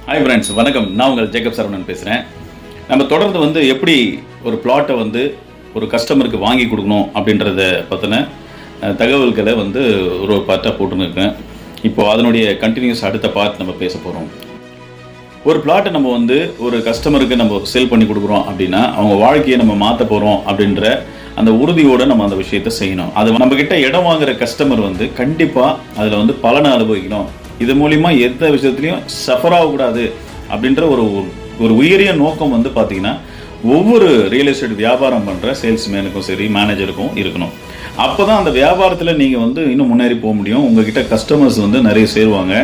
Hi friends, வணக்கம். நான் உங்கள் ஜேக்கப் சரவணன் பேசுகிறேன். நம்ம தொடர்ந்து எப்படி ஒரு பிளாட்டை ஒரு கஸ்டமருக்கு வாங்கி கொடுக்கணும் அப்படின்றத பற்றின தகவல்களை ஒரு பார்ட்டாக போட்டுன்னு இருக்கேன். இப்போது அதனுடைய கண்டினியூஸ் அடுத்த பார்ட் நம்ம பேச போகிறோம். ஒரு பிளாட்டை நம்ம ஒரு கஸ்டமருக்கு நம்ம சேல் பண்ணி கொடுக்குறோம் அப்படின்னா அவங்க வாழ்க்கையை நம்ம மாற்ற போகிறோம் அப்படின்ற அந்த உறுதியோடு நம்ம அந்த விஷயத்தை செய்யணும். அது நம்மக்கிட்ட இடம் வாங்குகிற கஸ்டமர் கண்டிப்பாக அதில் பலனை அனுபவிக்கணும். இது மூலிமா எந்த விஷயத்துலையும் சஃபர் ஆகக்கூடாது அப்படின்ற ஒரு உயரிய நோக்கம் பார்த்தீங்கன்னா ஒவ்வொரு ரியல் எஸ்டேட் வியாபாரம் பண்ணுற சேல்ஸ்மேனுக்கும் சரி, மேனேஜருக்கும் இருக்கணும். அப்போ தான் அந்த வியாபாரத்தில் நீங்கள் இன்னும் முன்னேறி போக முடியும். உங்ககிட்ட கஸ்டமர்ஸ் நிறைய சேருவாங்க.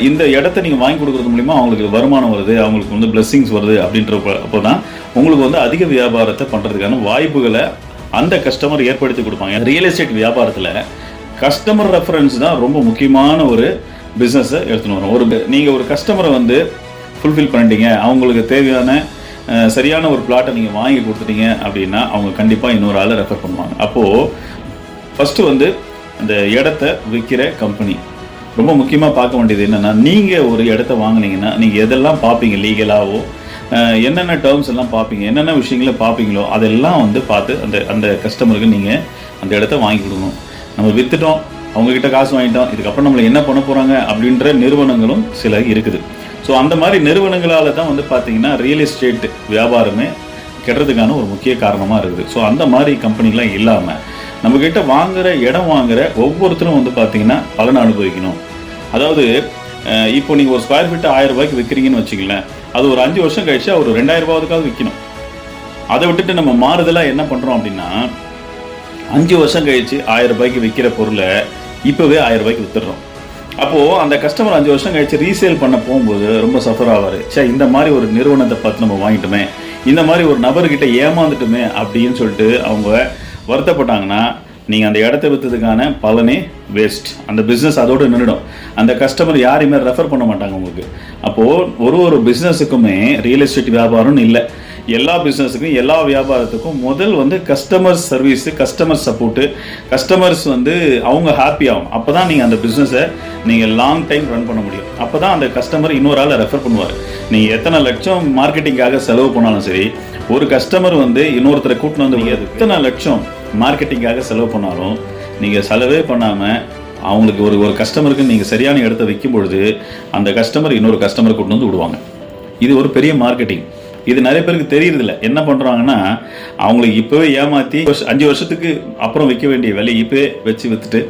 இந்த இடத்த நீங்கள் வாங்கி கொடுக்குறது மூலிமா அவங்களுக்கு வருமானம் வருது, அவங்களுக்கு பிளெஸ்ஸிங்ஸ் வருது அப்படின்ற அப்போ தான் உங்களுக்கு அதிக வியாபாரத்தை பண்ணுறதுக்கான வாய்ப்புகளை அந்த கஸ்டமர் ஏற்படுத்தி கொடுப்பாங்க. ரியல் எஸ்டேட் வியாபாரத்தில் கஸ்டமர் ரெஃபரன்ஸ் தான் ரொம்ப முக்கியமான ஒரு பிஸ்னஸை எடுத்துன்னு வரும். நீங்கள் ஒரு கஸ்டமரை ஃபுல்ஃபில் பண்ணிட்டீங்க, அவங்களுக்கு தேவையான சரியான ஒரு பிளாட்டை நீங்கள் வாங்கி கொடுத்துட்டீங்க அப்படின்னா அவங்க கண்டிப்பாக இன்னொரு ஆளை ரெஃபர் பண்ணுவாங்க. அப்போது ஃபஸ்ட்டு அந்த இடத்த விற்கிற கம்பெனி ரொம்ப முக்கியமாக பார்க்க வேண்டியது என்னென்னா, நீங்கள் ஒரு இடத்த வாங்கினீங்கன்னா நீங்கள் எதெல்லாம் பார்ப்பீங்க, லீகலாகவோ என்னென்ன டேர்ம்ஸ் எல்லாம் பார்ப்பீங்க, என்னென்ன விஷயங்களை பார்ப்பீங்களோ அதெல்லாம் பார்த்து அந்த கஸ்டமருக்கு நீங்கள் அந்த இடத்த வாங்கி கொடுக்கணும். நம்ம விற்றுட்டோம், அவங்கக்கிட்ட காசு வாங்கிட்டோம், இதுக்கப்புறம் நம்மளை என்ன பண்ண போகிறாங்க அப்படின்ற நிறுவனங்களும் சில இருக்குது. ஸோ அந்த மாதிரி நிறுவனங்களால் தான் பார்த்தீங்கன்னா ரியல் எஸ்டேட் வியாபாரமே கெடுறதுக்கான ஒரு முக்கிய காரணமாக இருக்குது. ஸோ அந்த மாதிரி கம்பெனிலாம் இல்லாமல் நம்மக்கிட்ட இடம் வாங்குகிற ஒவ்வொருத்தரும் பார்த்தீங்கன்னா பலனை அனுபவிக்கணும். அதாவது இப்போ நீங்கள் ஒரு ஸ்கொயர் ஃபீட்டு 1000 ரூபாய்க்கு விற்கிறீங்கன்னு வச்சுக்கலேன், அது ஒரு 5 வருஷம் கழிச்சு ஒரு 2000 ரூபாய்க்காவது விற்கணும். அதை விட்டுட்டு நம்ம மாறுதலாக என்ன பண்ணுறோம் அப்படின்னா 5 வருஷம் கழிச்சு 1000 ரூபாய்க்கு விற்கிற பொருளை இப்போவே 1000 ரூபாய்க்கு விற்றுடுறோம். அப்போது அந்த கஸ்டமர் 5 வருஷம் கழிச்சு ரீசேல் பண்ண போகும்போது ரொம்ப சஃபர் ஆவார். இந்த மாதிரி ஒரு நிறுவனத்தை பார்த்து நம்ம வாங்கிட்டோமே, இந்த மாதிரி ஒரு நபர்கிட்ட ஏமாந்துட்டுமே அப்படின்னு சொல்லிட்டு அவங்க வருத்தப்பட்டாங்கன்னா நீங்கள் அந்த இடத்த விற்றதுக்கான பலனே வேஸ்ட். அந்த பிஸ்னஸ் அதோடு நின்றுடும். அந்த கஸ்டமர் யாரையுமே ரெஃபர் பண்ண மாட்டாங்க உங்களுக்கு. அப்போது ஒரு பிஸ்னஸுக்குமே ரியல் எஸ்டேட் வியாபாரம்னு இல்லை, எல்லா பிஸ்னஸுக்கும் எல்லா வியாபாரத்துக்கும் முதல் customer service, customer support, customers அவங்க ஹாப்பி ஆகும். அப்போ தான் நீங்கள் அந்த பிஸ்னஸை நீங்கள் லாங் டைம் ரன் பண்ண முடியும். அப்போ தான் அந்த கஸ்டமர் இன்னொரு ஆளை ரெஃபர் பண்ணுவார். நீங்கள் எத்தனை லட்சம் மார்க்கெட்டிங்காக செலவு பண்ணாலும் சரி, ஒரு கஸ்டமர் இன்னொருத்தரை கூட்டின்னு நீங்கள் எத்தனை லட்சம் மார்க்கெட்டிங்காக செலவு பண்ணாலும் நீங்கள் செலவே பண்ணாமல் அவங்களுக்கு ஒரு கஸ்டமருக்கு நீங்கள் சரியான இடத்த வைக்கும் பொழுது அந்த கஸ்டமர் இன்னொரு கஸ்டமரை கூட்டின்னு விடுவாங்க. இது ஒரு பெரிய மார்க்கெட்டிங். இது நிறைய பேருக்கு தெரியறதில்ல. என்ன பண்ணுறாங்கன்னா அவங்களுக்கு இப்போவே ஏமாற்றி 5 வருஷத்துக்கு அப்புறம் விற்க வேண்டிய விலையை இப்போவே வச்சு விற்றுட்டு